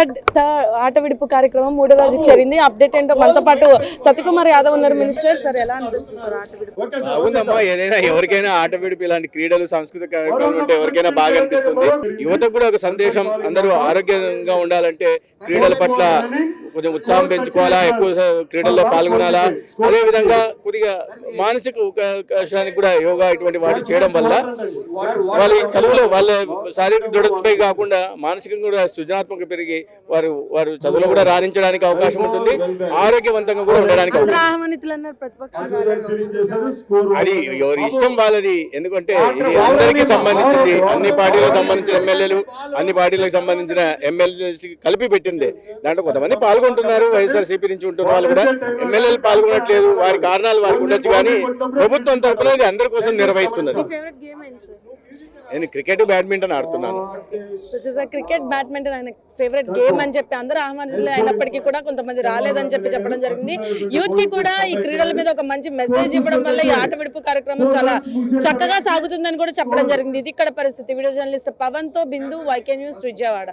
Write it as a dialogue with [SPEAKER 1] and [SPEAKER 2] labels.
[SPEAKER 1] ఆట విడుపు కార్యక్రమం 3వ రోజుకి చేరింది. అప్డేట్ ఏంటో మనతో పాటు సత్యకుమార్ యాదవ్ ఉన్నారు. మినిస్టర్ సార్, ఎలా అనిపిస్తుంది సార్ ఆట విడుపు?
[SPEAKER 2] అవునమ్మా, ఏదైనా ఎవరికైనా ఆట విడుపు ఇలాంటి క్రీడలు సాంస్కృతిక కార్యక్రమాలు ఉంటే ఎవరికైనా బాగా అనిపిస్తుంది. యువతకు కూడా ఒక సందేశం, అందరూ ఆరోగ్యంగా ఉండాలంటే క్రీడల పట్ల కొంచెం ఉత్సాహం పెంచుకోవాలా, ఎక్కువ క్రీడల్లో పాల్గొనాలా. అదే విధంగా కొద్దిగా మానసిక అవకాశానికి కూడా యోగా ఇటువంటి వాటి చేయడం వల్ల వాళ్ళ చదువులో వాళ్ళ శారీరక దృఢతపై కాకుండా మానసికంగా కూడా సృజనాత్మక పెరిగి వారు చదువులో కూడా రాణించడానికి అవకాశం ఉంటుంది, ఆరోగ్యవంతంగా కూడా ఉండడానికి అది ఎవరి ఇష్టం వాళ్ళది. ఎందుకంటే ఇది అందరికీ సంబంధించింది, అన్ని పార్టీలకు సంబంధించిన ఎమ్మెల్యేలు, అన్ని పార్టీలకు సంబంధించిన ఎమ్మెల్యేసి కలిపి పెట్టింది. దాంట్లో కొంతమంది పాల్గొంటున్నారు, వైఎస్ఆర్సీపీ నుంచి ఉంటున్న వాళ్ళు కూడా ఎమ్మెల్యేలు పాల్గొనట్లేదు. వారి కారణాలు వారికి ఉండొచ్చు, కానీ ప్రభుత్వం తరఫున ఇది అందరి కోసం నిర్వహిస్తున్నది. నేను క్రికెట్, బ్యాడ్మింటన్ ఆడుతున్నాను.
[SPEAKER 1] క్రికెట్, బ్యాడ్మింటన్ ఆయన ఫేవరెట్ గేమ్ అని చెప్పి అందరూ ఆహ్వానితులు అయినప్పటికీ కూడా కొంతమంది రాలేదని చెప్పడం జరిగింది. యూత్ కి కూడా ఈ క్రీడల మీద ఒక మంచి మెసేజ్ ఇవ్వడం వల్ల ఈ ఆట విడుపు కార్యక్రమం చాలా చక్కగా సాగుతుందని కూడా చెప్పడం జరిగింది. ఇది ఇక్కడ పరిస్థితి. వీడియో జర్నలిస్ట్ పవన్ తో బిందు, YK న్యూస్, విజయవాడ.